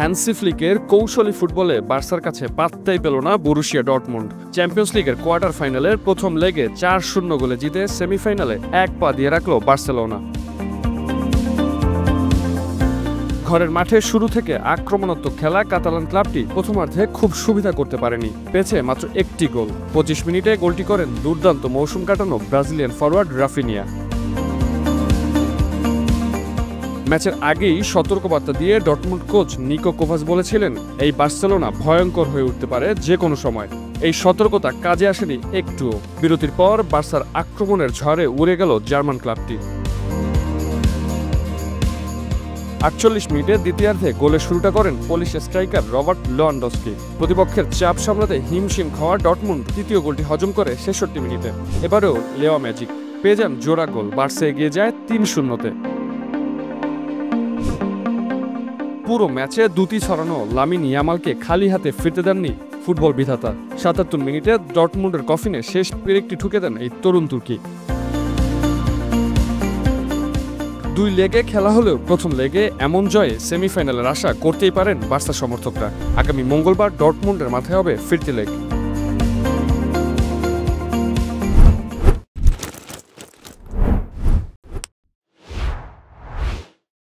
Hansi ফ্লিকের কৌশলী ফুটবলে বার্সার কাছে পাত্তাই পেল না বরুশিয়া ডর্টমুন্ড। চ্যাম্পিয়ন্স লিগের কোয়ার্টার ফাইনালের প্রথম লেগে ৪-০ গোলে জিতে সেমিফাইনালে এক পা দিয়ে রাখল বার্সেলোনা। ঘরের মাঠে শুরু থেকে আক্রমণাত্মক খেলা কাতালান ক্লাবটি প্রথমার্ধে খুব সুবিধা করতে পারেনি, পেয়েছে মাত্র একটি গোল। ২৫ মিনিটে গোলটি করেন দুর্দান্ত মৌসুম কাটানো ব্রাজিলিয়ান ফরওয়ার্ড রাফিনিয়া। ম্যাচের আগেই সতর্কবার্তা দিয়ে ডর্টমুন্ড কোচ নিকো কোভাস বলেছিলেন, এই বার্সেলোনা ভয়ঙ্কর হয়ে উঠতে পারে যে কোনো সময়। এই সতর্কতা কাজে আসেনি একটুও। বিরতির পর বার্সার আক্রমণের ঝড়ে উড়ে গেল জার্মান ক্লাবটি। ৪৮ মিনিটে দ্বিতীয়ার্ধে গোলের শুরুটা করেন পোলিশ স্ট্রাইকার রবার্ট লেভানডস্কি। প্রতিপক্ষের চাপ সামলাতে হিমশিম খাওয়া ডর্টমুন্ড তৃতীয় গোলটি হজম করে ৬৬ মিনিটে। এবারেও লেওয়া ম্যাজিক, পেয়ে যান জোড়া গোল। বার্সা এগিয়ে যায় ৩-০-তে। পুরো ম্যাচে দুটি ছড়ানো লামিন ইয়ামালকে খালি হাতে ফিরতে দেননি ফুটবল বিধাতা। ৭৭ মিনিটে ডর্টমুন্ডের কফিনে শেষ পেরেকটি ঠুকে দেন এই তরুণ তুর্কি। ২ লেগে খেলা হলেও প্রথম লেগে এমন জয়ে সেমিফাইনালের আশা করতেই পারেন বার্সা সমর্থকরা। আগামী মঙ্গলবার ডর্টমুন্ডের মাথায় হবে ফিরতি লেগ।